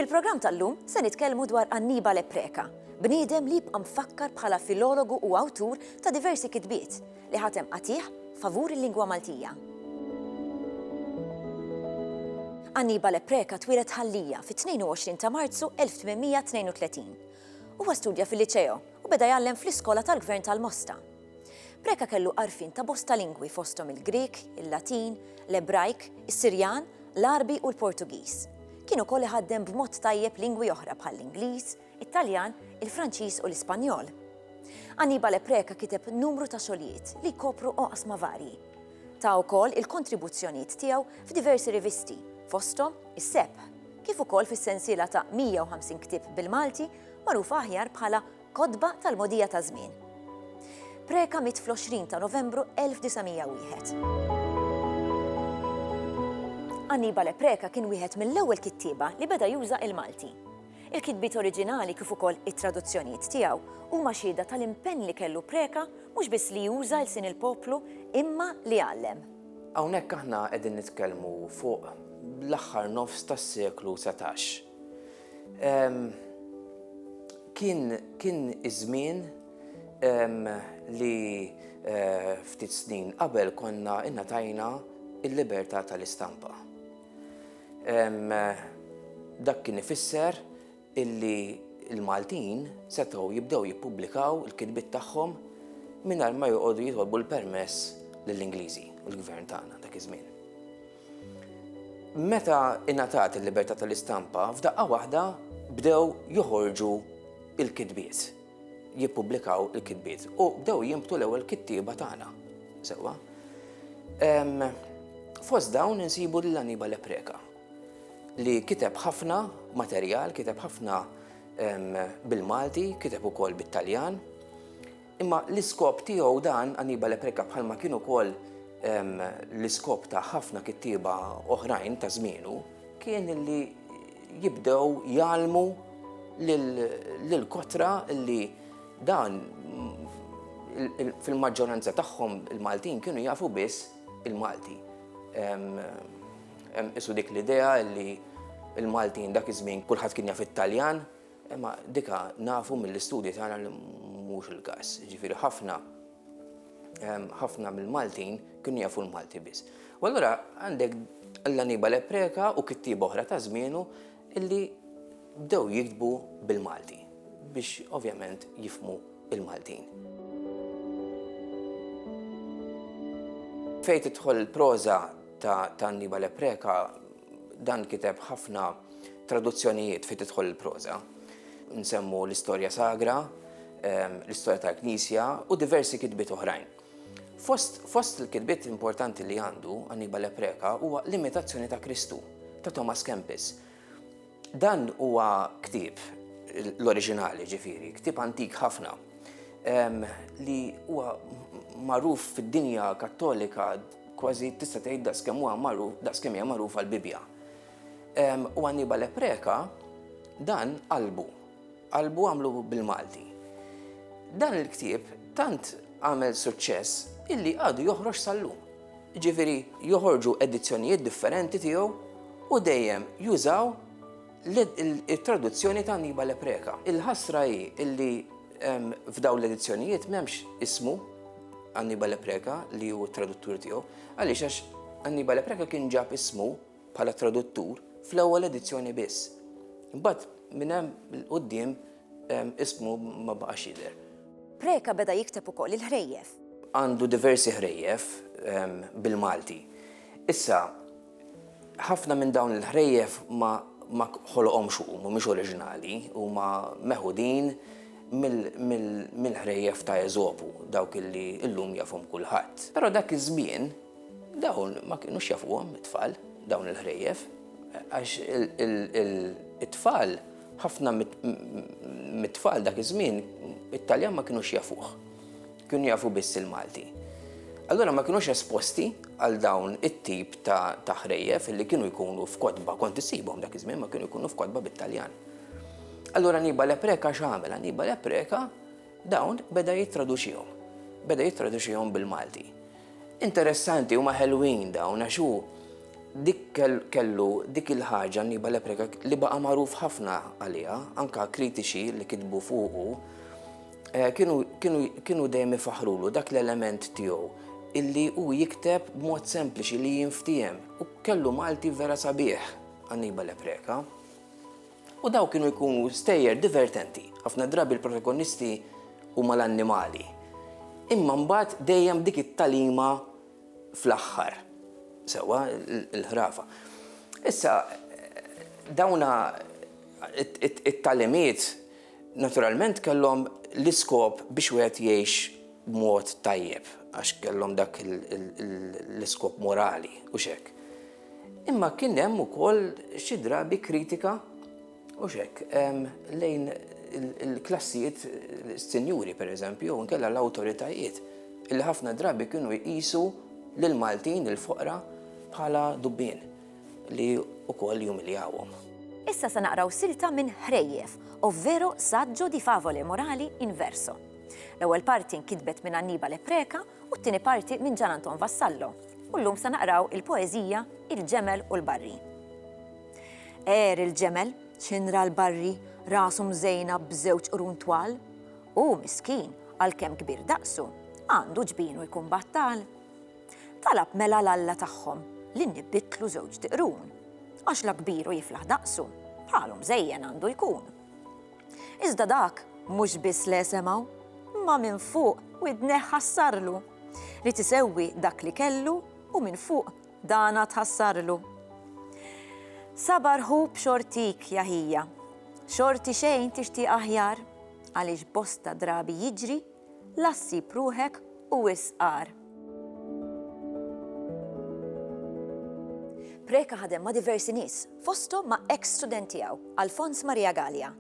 Fil-programm tal-lum se nitkellmu dwar Annibale Preka, bniedem li jibqa' mfakkar bħala filologu u awtur ta' diversi kitbiet li ħatem qatih favur il-lingwa Maltija. Annibale Preka twieled ħallija fit-22 ta' Marzu 1832. Huwa studja fil-liċeo u beda jgħallem fl-iskola tal-Gvern tal-Mosta. Preka kellu għarfien ta' bosta lingwi fosthom il-Grik, il-Latin, l-Ebrajk, is-Sirjan, l-Arbi u l-Portugiż. Kien ukoll iħaddem b'mod tajjeb lingwi oħra bħall-Ingliż, it-Taljan, il-Franċiż u l-Ispanjol. Annibale Preka kiteb numru ta' xogħlijiet li jkopru oqsma varji. Ta' ukoll il-kontribuzzjonijiet tiegħu f'diversi rivisti, fosthom is-Sepp, kif ukoll fis-sensiela ta' 150 ktieb bil-Malti magħrufa aħjar bħala Kodba tal-Mogħdija ta' Żmien. Preka miet fl-20 ta' Novembru 1901. Annibale Preka kien wieħed mill-ewwel kittieba li beda juża il-Malti. Il-kitbiet oriġinali kif ukoll it-traduzzjonijiet tiegħu huma xhieda tal-impenn li kellu Preka mhux biss li juża lsien il-poplu imma li għallem. Hawnhekk aħna qegħdin nitkellmu fuq l-aħħar nofs tas-seklu 17. Kien iż-żmien li ftit snin qabel konna ingħatajna il-libertà tal-istampa. Dak kien ifisser illi il-Maltin setgħu jibdew jippubblikaw il-kitbiet tagħhom mingħajr ma joqogħdu jitolbu l-permess lill-Ingliżi u l-Gvern tagħna dak iż-żmien. Meta ingħatat il-libertà tal-istampa, f'daqqa waħda bdew joħorġu il-kitbiet, jippubblikaw il-kitbiet u bdew jimbtu l-ewwel kittieba tagħna. Sewwa. Fost dawn insibu lil Annibale Preka li kiteb ħafna materjal, kiteb ħafna bil-Malti, kiteb ukoll bit-Taljan. Imma l-iskop tiegħu dan Annibale Preka bħalma kien ukoll l-iskop ta' ħafna kittieba oħrajn ta' żmienu kien li jibdew jgħalmu lill-kotra li dan fil-maġġoranza tagħhom il-Maltin kienu jafu biss il-Malti. Isu dik l-idea li il-Maltin dak iż-żmien kulħadd kien jaf it-Taljan, imma dika nafu mill-istudji tagħna li mhux il-każ. Ġifieri ħafna mill-Maltin kienu jafu l-Malti biss. U allura għandek l-Annibale Preka u kittieba oħra ta' żmienu illi bdew jiktbu bil-Malti biex ovvjament jifhmu il-Maltin. Fejn tidħol il-proża ta' Annibale Preka dan kiteb ħafna traduzzjonijiet fejn tidħol il-proża. Nsemmu l-istorja sagra, l-istorja tal-Knisja u diversi kitbiet oħrajn. Fost il-kitbiet importanti li għandu Annibale Preka huwa l-imitazzjoni ta' Kristu ta' Thomas Kempis. Dan huwa ktieb l-oriġinali ġifieri, ktieb antik ħafna li huwa magħruf fid-dinja Kattolika kważi tista' tgħid daqskemm hija magħrufa l-Bibja. U Annibale Preka dan qalbu għamlu bil-Malti. Dan il-ktieb tant għamel suċċess illi għadu joħroġ sal-lum. Ġifieri joħorġu edizzjonijiet differenti tiegħu u dejjem jużaw il-traduzzjoni ta' Annibale Preka. Il-ħasra hi illi f'dawn l-edizzjonijiet m'hemmx ismu Annibale Preka li hu traduttur tiegħu, għaliex għax Annibale Preka kien ġab ismu bħala traduttur fl-ewwel edizzjoni biss. Imbagħad minn hemm il-qudiem ismu ma baqax jidher. Preka beda jikteb ukoll il-ħrejjef. Għandu diversi ħrejjef bil-Malti. Issa, ħafna minn dawn il-ħrejjef ma ħoloqhomx mhumiex oriġinali huma meħudin mill-ħrejjef ta' Eżopu, dawk illi llum jafhom kulħadd. Però dak iż-żmien dawn ma kinux jafuhom it-tfal dawn il-ħrejjef għax it-tfal ħafna mit-tfal dak iż-żmien it-Taljan ma kinux jafuh. Kienu jafu biss il-Malti. Allura ma kinux esposti għal dawn it-tip ta' ħrejjef illi kienu jkunu f'kotba, kont isibhom dak iż-żmien ma kienu jkunu f'kotba bit-Taljan. Allura Annibale Preka x'għamel? Annibale Preka dawn beda jittraduċihom bil-Malti. Interessanti huma ħelwin dawn għax hu dik il-ħaġa Annibale Preka li baqa' magħruf ħafna għaliha, anka kritiċi li kitbu fuqu, kienu dejjem ifaħrulu dak l-element tiegħu illi hu jikteb b'mod sempliċi li jinftiem u kellu Malti vera sabiħ Annibale Preka. U daw kienu jkunu stejjer divertenti, ħafna drabi l-protagonisti huma l-annimali. Imma mbagħad dejjem dik it-talima fl-aħħar sewa l-ħrafa. Issa dawna it-talimiet naturalment kellhom l-iskop biex wieħed jgħix b'mod tajjeb għax kellhom dak l-iskop morali u x'hekk. Imma kien hemm ukoll xi drabi kritika u x'hekk lejn il-klassijiet sinjuri pereżempju u nkella l-awtoritajiet illi ħafna drabi kienu jqisu lil Maltin il-foqra bħala dubbien li wkoll jumiljawhom. Issa se naqraw silta minn Ħrejjef, ovvero saggio di favole morali in verso. L-ewwel parti nkitbet minn Annibale Preka u t-tieni parti minn Gian Anton Vassallo. U llum se naqraw il-poeżija Il-ġemel u l-barri. Il-ġemel xinra l-barri rasu mżejna b'żewġ qrun twal u miskin għalkemm kbir daqsu għandu ġbinu jkun battal. Talab mela l-alla tagħhom li nnibbitlu żewġ tiqrun għax la kbiru jiflaħ daqsu bħalu mżejjen għandu jkun. Iżda dak mhux biss le semgħu ma minn fuq widneħ ħassarlu li tisewwi dak li kellu u minn fuq dana tħassarlu. Sabarħu b'xortik jaħija, xorti xejn tixtieq aħjar għaliex bosta drabi jiġri lassi pruħek u wisqar. Preka ħadem ma' diversi nies, fosthom ma' ex-student tiegħu, Alfons Maria Gallia.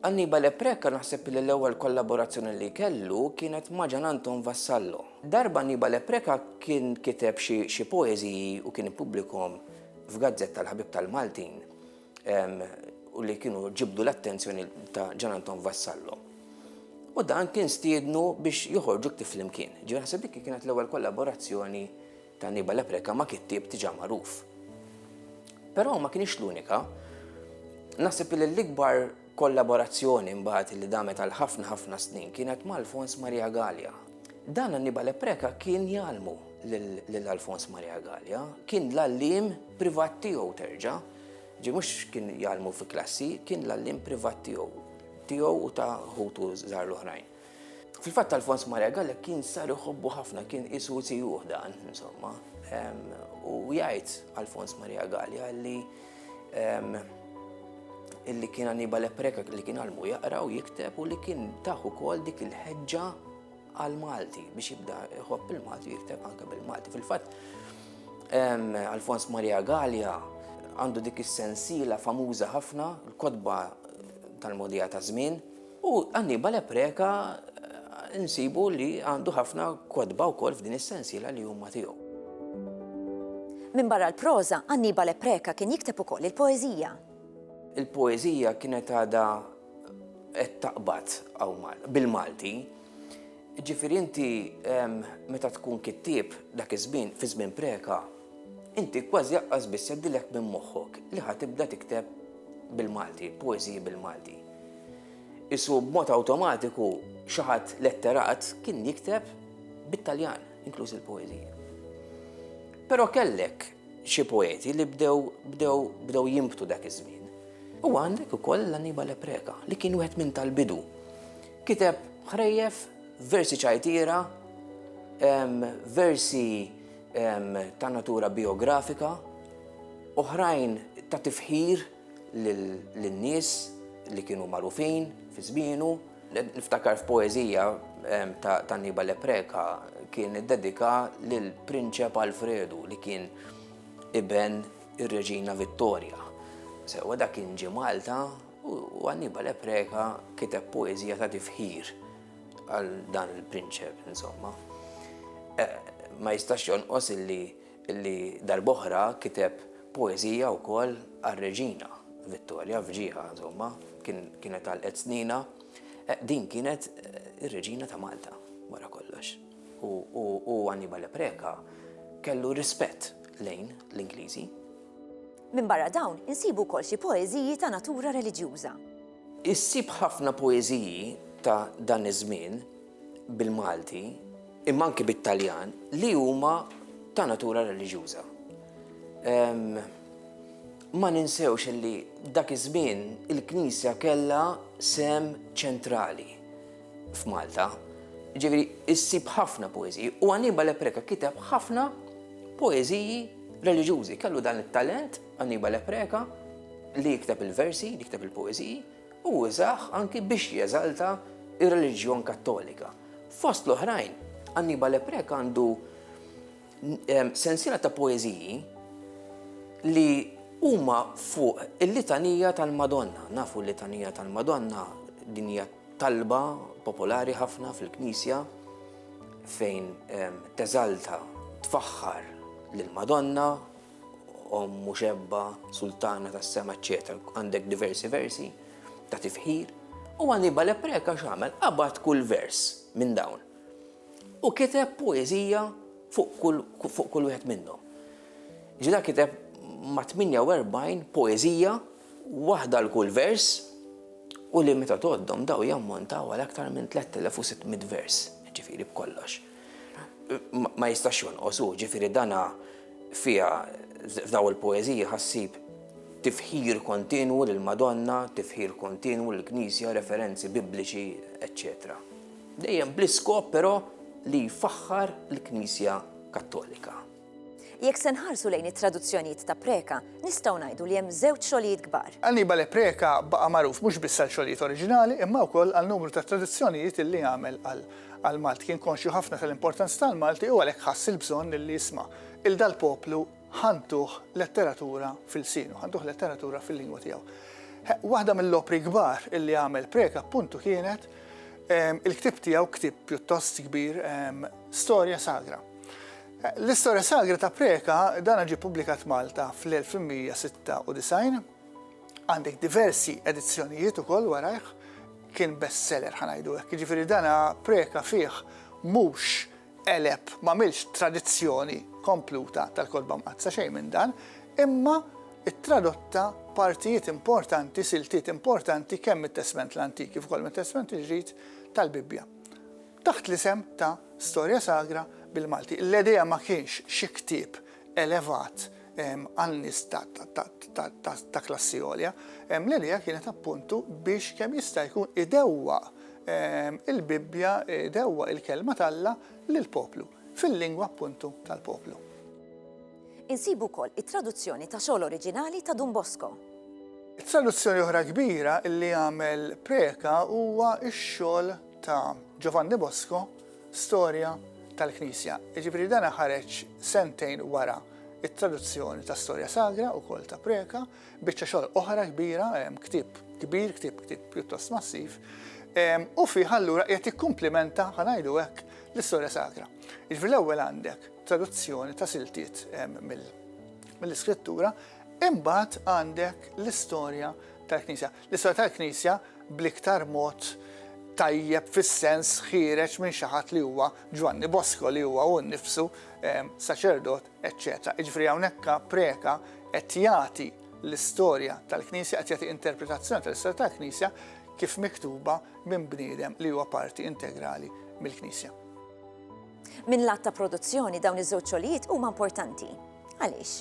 Annibale Preka naħseb li l-ewwel kollaborazzjoni li kellu kienet ma' Gian Anton Vassallo. Darba Annibale Preka kien kiteb xi poeżiji u kien ippubblikhom f'gazzetta tal-ħabib tal-Maltin u li kienu ġibdu l-attenzjoni ta' Gian Anton Vassallo. U dan kien stiednu biex joħorġu ktib flimkien. Ġifieri naħseb dik kienet l-ewwel kollaborazzjoni ta' Annibale Preka ma' kittieb diġà magħruf. Però ma kienx l-unika. Naħseb li l-ikbar kollaborazzjoni mbagħad li damet għal ħafna snin kienet ma' Alfons Maria Gallia. Dan Annibale Preka kien jalmu lil Alfons Maria Gallia, kien l-allim privat tiegħu terġa', mhux kien jalmu fi klassi, kien l-allim privat tiegħu u ta' ħutu żgħar l-oħrajn. Fil-fatt Alfons Maria Gallia kien sar iħobbu ħafna, kien isu sieħuh dan, insomma. U jgħid Alfons Maria Gallia illi kien Annibale Preka li kien għalmu jaqra u jikteb u li kien taħu ukoll dik il-ħeġġa għal-Malti biex jibda jħobb il-Malti jikteb anke bil-Malti. Fil-fatt Alfons Maria Gallia għandu dik is-sensiela famuża ħafna, il-kotba tal-modija ta' żmien, u Annibale Preka nsibu li għandu ħafna kotba wkoll f'din is-sensiela li huma tiegħu. Min barra l-proża, Annibale Preka kien jikteb ukoll il-poeżija. Il-poeżija kienet għadha qed taqbad bil-Malti. Ġifieri inti meta tkun kittieb dak iż-żmien fi żmien Preka, inti kważi jaqqas biss jgħaddilek minn moħħok li ħatibda tikteb bil-Malti, poeżiji bil-Malti. Isu b'mod awtomatiku xi ħadd letterat kien jikteb bit-Taljan, inkluż il-poeżija. Però kellek xi poeti li bdew jimbtu dak iż-żmien. U għandek ukoll l-Annibale Preka li kien wieħed minn tal-bidu. Kiteb Ħrejjef, versi ċajtira, versi ta' natura biografika, oħrajn ta' tifħir lin-nies li kienu magħrufin fi żmienu. Niftakar f'poeżija ta' Annibale Preka kien iddedika lil Prinċep Alfredu li kien iben ir-Reġina Vittoria. Sewa dak kien ġie Malta u Annibale Preka kiteb poeżija ta' tifħir għal dan il-prinċep, insomma. Ma jistax jonqos illi darb'oħra kiteb poeżija wkoll għar-Reġina Vittoria f'ġieħa, insomma, kienet għal snina. Din kienet ir-Reġina ta' Malta wara kollox. U Annibale Preka kellu rispett lejn l-Ingliżi. Minn barra dawn insibu wkoll xi poeżiji ta' natura reliġjuża. Issib ħafna poeżiji ta' dan iż-żmien bil-Malti, imma anke bit-Taljan li huma ta' natura reliġjuża. Ma ninsewx li dak iż-żmien il-Knisja kellha sem ċentrali f'Malta. Ġifieri issib ħafna poeżiji u Annibale Preka kiteb ħafna poeżiji reliġjużi. Kellu dan it-talent Annibale Preka li jikteb il-versi, li jikteb il-poeżiji u użah anki biex jeżalta ir-reliġjon Kattolika. Fost l-oħrajn, Annibale Preka għandu sensiela ta' poeżiji li huma fuq il-litanija tal-Madonna. Nafu l-litanija tal-Madonna din hija talba popolari ħafna fil-Knisja fejn teżalta tfaħħar lill-Madonna, muxebba, sultana tas-sema, eċetera. Għandek diversi versi ta' tifħir. U Annibale Preka x'għamel qabad kull vers minn dawn. U kiteb poeżija fuq kull wieħed minnhom. Ġida kiteb ma' 48 poeżija waħda l kull vers u li meta toddhom daw jammontaw għal aktar minn 3600 vers, ġifieri b'kollox. Ma jistax jonqosu, ġifieri dana fiha f'daw il-poeżija ħassib tifħir kontinwu lill-Madonna, tifħir kontinwu lill-Knisja, referenzi bibliċi, eċċetera. Dejjem bl-iskop però li jfaħħar l-Knisja Kattolika. Jekk se nħarsu lejn it-traduzzjonijiet ta' Preka, nistgħu ngħidu li hemm żewġ xogħlijiet kbar. Annibale Preka baqa' magħruf mhux biss għall-xogħlijiet oriġinali, imma wkoll għal numru ta' traduzzjonijiet li għamel għal Malti. Kien konxju ħafna tal-importanza tal-Malti u għalhekk ħass il-bżonn li jisma' il-dal-poplu ħantuh letteratura fil-sinu, ħantuh letteratura fil-lingwa tiegħu. Waħda mill-opri kbar illi għamel Preka appuntu kienet il-ktib tiegħu ktib pjuttost kbir, Storja Sagra. L-Istorja Sagra ta' Preka dan ġie pubblikat Malta fl-1196, għandek diversi edizzjonijiet ukoll warajh, kien bestseller ħanajdu hekk. Jiġifieri dana Preka fih mhux eleb ma milx tradizzjoni kompluta tal-kodba mqazza xejn minn dan, imma it-tradotta partijiet importanti, siltiet importanti kemm mit-Testament l-Antik kif ukoll mit-Testament il-Ġdid tal-Bibbja. Taħt l-isem ta' Storja Sagra bil-Malti. L-idea ma kienx xi ktieb elevat għan-nies ta' klassi għolja, l-idea kienet appuntu biex kemm jista' jkun idewwa il-Bibbja, idewwa il-kelma talla lill-poplu, fil-lingwa appuntu tal-poplu. Insibu wkoll it-traduzzjoni ta' xogħol oriġinali ta' Don Bosco. It-traduzzjoni oħra kbira li għamel Preka huwa x-xogħol ta' Giovanni Bosco, Storja tal-Knisja. Ġifieri dan ħareġ sentejn wara it-traduzzjoni ta' Storja Sagra wkoll ta' Preka, biċċa xogħol oħra kbira, ktib kbir, ktib pjuttost massiv, u fih allura qed ikkumplimenta ħanajdu hekk l-Istorja Sagra. Ġifieri l-ewwel għandek traduzzjoni ta' siltiet mill-iskrittura, imbagħad għandek l-istorja tal-Knisja. L-istorja tal-Knisja bl-iktar mod tajjeb fis-sens ħireġ minn xi ħadd li huwa Giovanni Bosco li huwa hu nnifsu saċerdot, eċċetera. Jiġifieri hawnhekk Preka qed jagħti l-istorja tal-Knisja, qed jagħti interpretazzjoni tal-istorja tal-Knisja kif miktuba minn bniedem li huwa parti integrali mill-Knisja. Min lat ta' produzzjoni dawn iż-żewġ xogħlijiet huma importanti. Għaliex?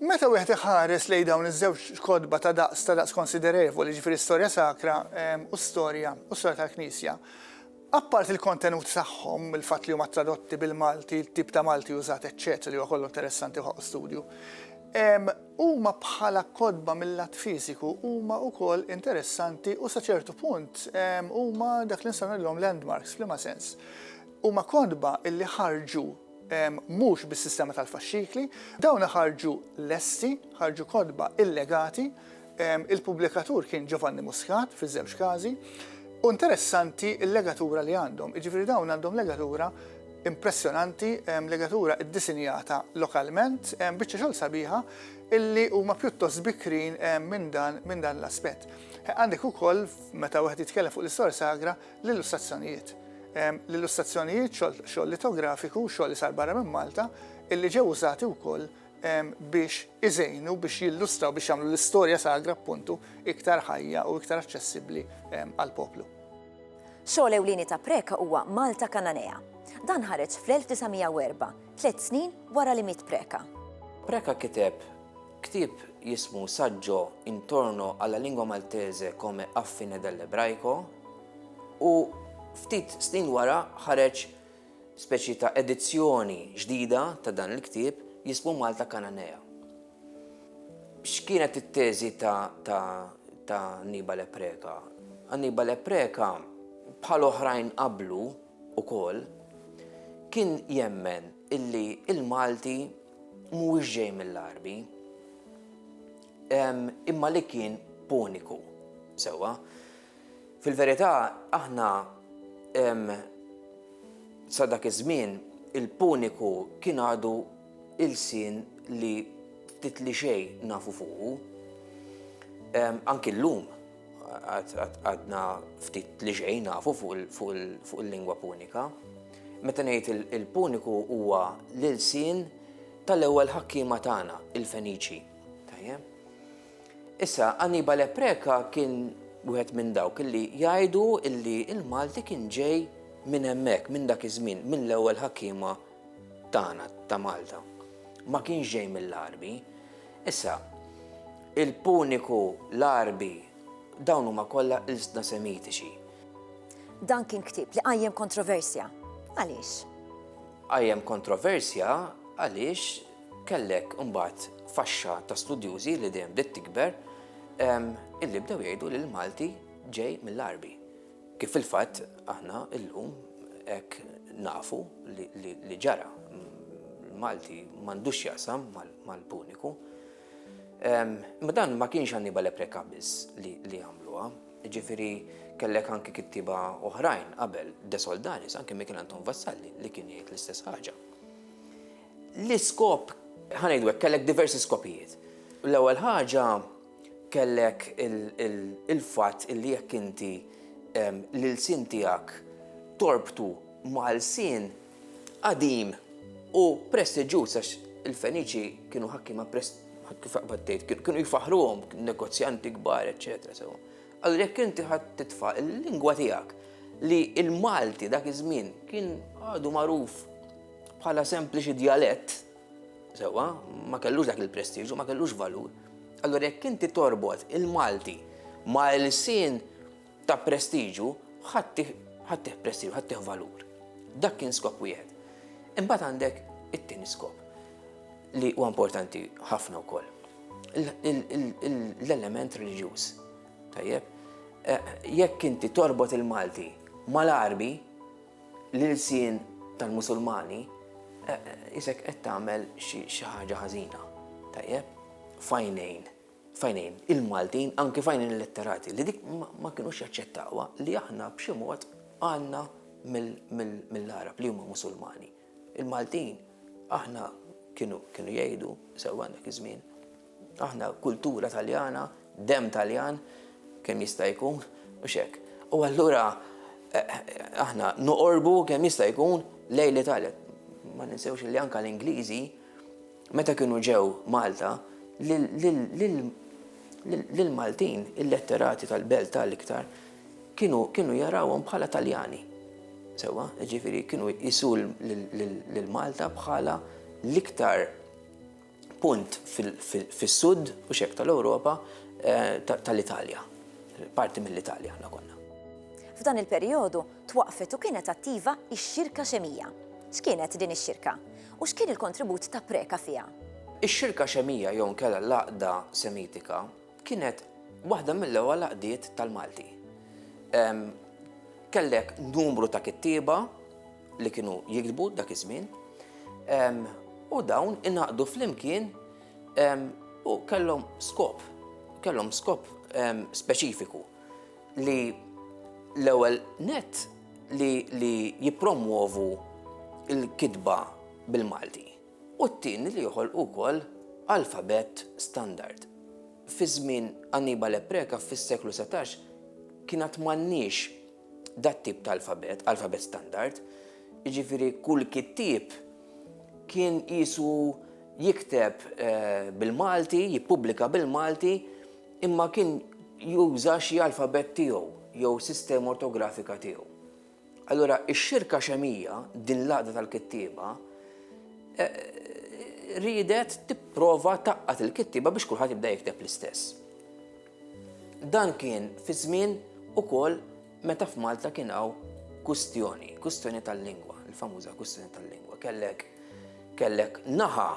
Meta wieħed iħares lejn dawn iż-żewġ kodba ta' daqs konsiderevoli, ġifieri Storja Sakra u storja tal-Knisja, appart il-kontenut tagħhom, il-fatt li huma tradotti bil-Malti, il-tip ta' Malti użat, eċċetera, li huwa kollu interessanti ħaq studju, huma bħala kodba mill-lat fiżiku huma wkoll interessanti u sa ċertu punt huma dak li nsemmilhom landmarks f'liema sens. Huma kodba illi ħarġu mhux bis-sistema tal-faxxikli, dawn ħarġu lesti, ħarġu kodba illegati, il-pubblikatur kien Giovanni Muscat fiż-żewġ każi, u interessanti l-legatura li għandhom. Jiġifieri dawn għandhom legatura impressjonanti, legatura iddisinjata lokalment, biċċa xogħol sabiħa illi huma pjuttost bikrin minn dan l-aspett. Għandek ukoll meta wieħed jitkellem fuq l-Istorja Sagra l-illustrazzjonijiet. l-illustrazzjonijiet xogħol litografiku, xogħol li sar barra minn Malta, illi ġew użati wkoll biex iżejnu, biex jillustraw, biex jagħmlu l-istorja sagra appuntu iktar ħajja u iktar aċċessibbli għall-poplu. Xogħol ewlieni ta' Preka huwa Malta Kananea. Dan ħareġ fl-1904, 3 snin wara li miet Preka. Preka kiteb ktib jismu Saggio intorno alla lingua maltese come affine dell'ebraico u ftit snin wara ħareġ speċi ta' edizzjoni ġdida ta' dan il-ktib jismu Malta Kananea. X'kienet it-teżi ta' Annibale Preka? Annibale Preka bħal oħrajn qablu ukoll kien jemmen illi il-Malti mhuwiex ġej mill-Arbi, imma li kien puniku sewwa. Fil-verità aħna sa dak iż-żmien il-puniku kien għadu il-sin li ftit li xejn nafu fuqu. Anki llum għadna ftit li xejn nafu fuq il-lingwa punika. Meta ngħid il-puniku huwa l-sin tal-ewwel ħakkiema tagħna, il-Feniċi. Tajjeb? Issa Annibale Preka kien wieħed minn dawk illi jgħidu illi il-Malti kien ġej minn hemmhekk, minn dak iż-żmien, minn l-ewwel ħakkiema tagħna ta' Malta. Ma kienx ġej mill-Arbi. Issa, il-Puniku, l-Arbi, dawn huma kollha ilsna semitiċi. Dan kien ktib li qajjem kontroversja. Għaliex? Qajjem kontroversja għaliex kellek imbagħad faxxa ta' studjużi li dejjem bdiet tikber illi bdew jgħidu li l-Malti ġej mill-Arbi. Kif fil-fatt aħna illum hekk nafu li ġara. Malti m'għandux jaqsam mal-Puniku. Ma dan ma kienx Annibale Preka biss li għamluha. Ġifieri kellek anke kittiba oħrajn qabel De Soldanis, anke Michel Anton Vassalli li kien jgħid l-istess ħaġa. L-iskop, ħanejdu kellek diversi skopijiet. L-ewwel ħaġa kellek il-fatt illi jekk inti l-sin tiegħek torbtu mal-sin qadim u prestiġjuż għax il-Feniċi kienu ħakkiema kienu jifaħruhom negozjanti kbar, eċetera. Allura jekk inti ħadd titfa' il-lingwa tiegħek li l-Malti dak iż-żmien kien għadu magħruf bħala sempliċi dialett, sewwa, ma kellux dak il-prestiġu, ma kellux valur. Allura jekk inti torbot il-Malti ma' l-sin ta' prestiġu, ħaddih prestiġu, ħaddih valur. Dak kien skop wieħed. Imbagħad għandek it-tieni skop li huwa importanti ħafna wkoll. L-element reliġjuż. Tajjeb, jekk inti torbot il-Malti mal-Arbi l-sin tal-Musulmani, isek qed tagħmel xi ħaġa ħażina. Tajjeb, fajnejn il-Maltin, anke fajnejn il-letterati li dik ma kinux jaċċettawha li aħna b'xi mod għandna mill-Arab li huma Musulmani. Il-Maltin aħna kienu jgħidu sewwa dak iż-żmien. Aħna kultura Taljana, dem Taljan, kemm jista' jkun u x'hekk. U allura aħna noqorbu kemm jista' jkun lejn l-Italja. Ma ninsewx li anke l-Ingliżi meta kienu ġew Malta lil-Maltin, il-letterati tal-belt tal-iktar kienu jarawhom bħala Taljani. Sewwa, ġifieri kienu jisu lil Malta bħala l-iktar punt fis-sud u x'hekk tal-Ewropa tal-Italja. Parti mill-Italja aħna konna. F'dan il-perjodu twaqfet u kienet attiva x-Xirka Xemija. X'kienet din ix-xirka? U x'kien il-kontribut ta' Preka fiha? Ix-Xirka Xemija jew kellha l-għaqda semitika kienet waħda mill-ewwel laqdiet tal-Malti. Kellek numru ta' kittieba li kienu jiktbu dak iż-żmien u dawn ingħaqdu flimkien u kellhom skop speċifiku li l-ewwel net li jippromuovu il-kitba bil-Malti u t-tieni li joħolqu wkoll alfabet standard. Fi żmien Annibale Preka fis-seklu 17 kienet m'għandniex dat tip ta' alfabet standard, jiġifieri kull kittib kien qisu jikteb bil-Malti, jippubblika bil-Malti, imma kien juża xi alfabet tiegħu jew sistema ortografika tiegħu. Allura x-xirka xemija din l-għaqda tal-kittieba ridet tipprova taqqat il-kittiba biex kulħadd jibda jikteb l-istess. Dan kien fi żmien ukoll meta f'Malta kien hawn kwistjoni tal-lingwa, il-famuża kwistjoni tal-lingwa. Kellek naħa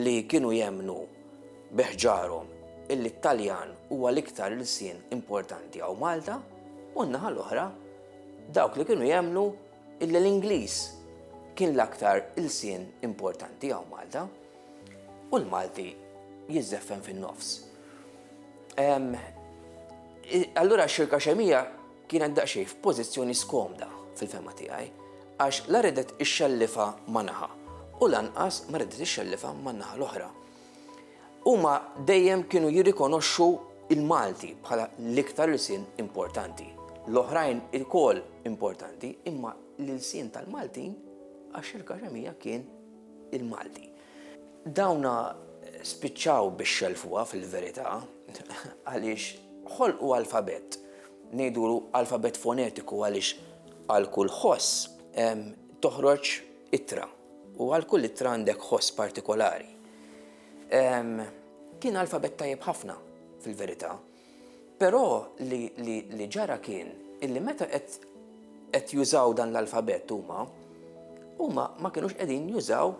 li kienu jemnu beħġarhom illi t-Taljan huwa l-iktar il-sien importanti għaw Malta, u n-naħa l-oħra dawk li kienu jemnu illi l-Ingliż kien l-aktar il-sien importanti għaw Malta, u l-Malti jiżeffem fin-nofs. Allura x-xirka xemija kienet daqsxejn f'pożizzjoni skomda fil-fema tiegħi, għax la redet ixxellifa ma' naħa u lanqas ma redet ixxellifa ma' naħa l-oħra. Huma dejjem kienu jirrikonoxxu il-Malti bħala l-iktar il-sien importanti. L-oħrajn il-kol importanti, imma l-sien tal-Maltin għax-xirka xemija kien il-Malti. Dawna spiċċaw biex xelfuha fil-verità għaliex ħolqu alfabet, ngħidulu alfabet fonetiku għaliex għal kull ħoss toħroġ ittra u għal kull ittra għandek ħoss partikolari. Kien alfabet tajjeb ħafna fil-verità, però li ġara kien illi meta qed jużaw dan l-alfabet huma ma kienux qegħdin jużaw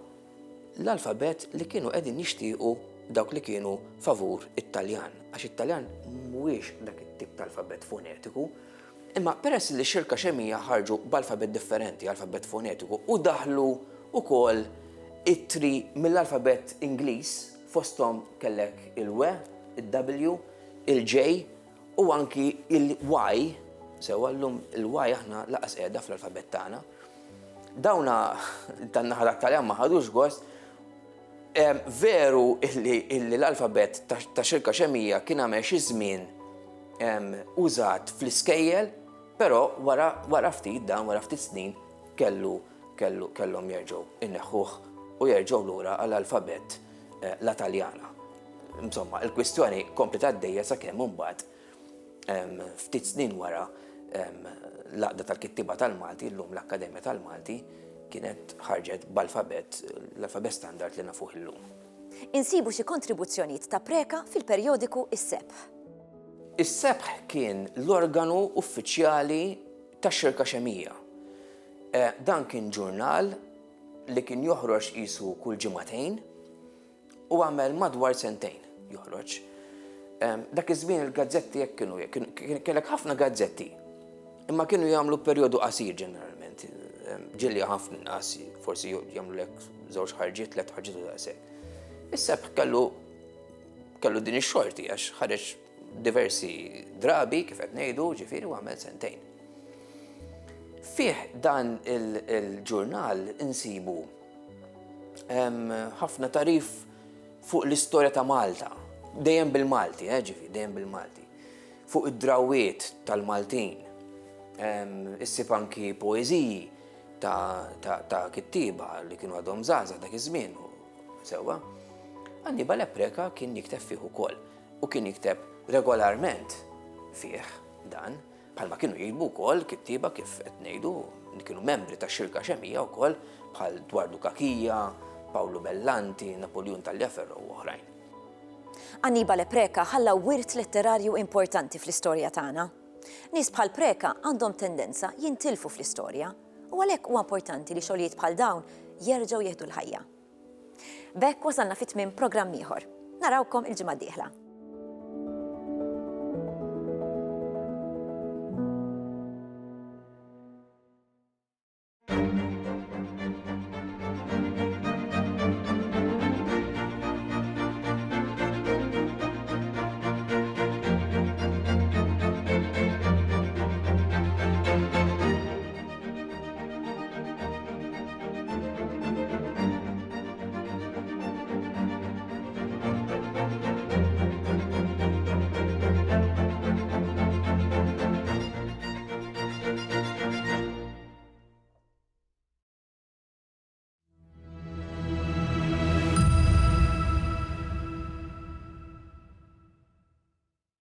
l-alfabet li kienu qegħdin jixtiequ dawk li kienu favur it-Taljan, għax it-Taljan mhuwiex dak it-tip ta' alfabet fonetiku, imma peress li xirka xemija ħarġu b'alfabet differenti, alfabet fonetiku, u daħlu ukoll it-tri mill-alfabet Ingliż fosthom kellek il-W, il-W, il-J u anki il-Y, sewa llum il-Y aħna laqas qiegħda fl-alfabet tagħna. Dawna tan-naħa tat-Taljan ma ħadux gost. Veru illi l-alfabet ta' xirka xemija kien għamel xi żmien użat fl-iskejjel, però wara ftit snin kellhom jerġgħu inneħħuh u jerġgħu lura għall-alfabet l-Taljana. Insomma, il-kwistjoni kompli għaddejja sakemm imbagħad ftit snin wara l-għaqda tal-kittiba tal-Malti, llum l-Akkademja tal-Malti, kienet ħarġet b'alfabet, l-alfabet standard li nafuh illum. Insibu xi kontribuzzjonijiet ta' Preka fil-perjodiku Is-Sebħ. Is-Sebħ kien l-organu uffiċjali tax-xirka xemija. Dan kien ġurnal li kien joħroġ qisu kull ġimagħtejn u għamel madwar sentejn joħroġ. Dak iż-żmien il-gazzetti jekk kienu kellek ħafna gazzetti, imma kienu jagħmlu perjodu qasir ġeneralment. Ġilja ħafna nies forsi jagħmlu lek żewġ ħarġiet, tliet ħarġiet u daqshekk. Is-Sebħ kellu din ix-xorti għax ħareġ diversi drabi kif qed ngħidu, ġifieri u għamel sentejn. Fih dan il-ġurnal insibu ħafna tarif fuq l-istorja ta' Malta, dejjem bil-Malti, ġifieri dejjem bil-Malti. Fuq id-drawwiet tal-Maltin, issib anki poeżiji ta' kittiba li kienu għadhom żgħażagħ dak iż-żmien sewwa. Annibale Preka kien jikteb fih ukoll u kien jikteb regolarment fih dan, bħalma kienu jgħidu wkoll kittiba kif qed ngħidu li kienu membri tax-xirka xemija wkoll bħal Dwardu Kakija, Pawlu Bellanti, Napoleon Tagliaferro u oħrajn. Annibale Preka ħalla wirt letterarju importanti fl-istorja tagħna. Nies bħal Preka għandhom tendenza jintilfu fl-istorja u għalhekk huwa importanti li xogħlijiet bħal dawn jerġgħu jieħdu l-ħajja. B'hekk wasalna fit-tmiem programm ieħor. Narawkom il-ġimgħa d-dieħla.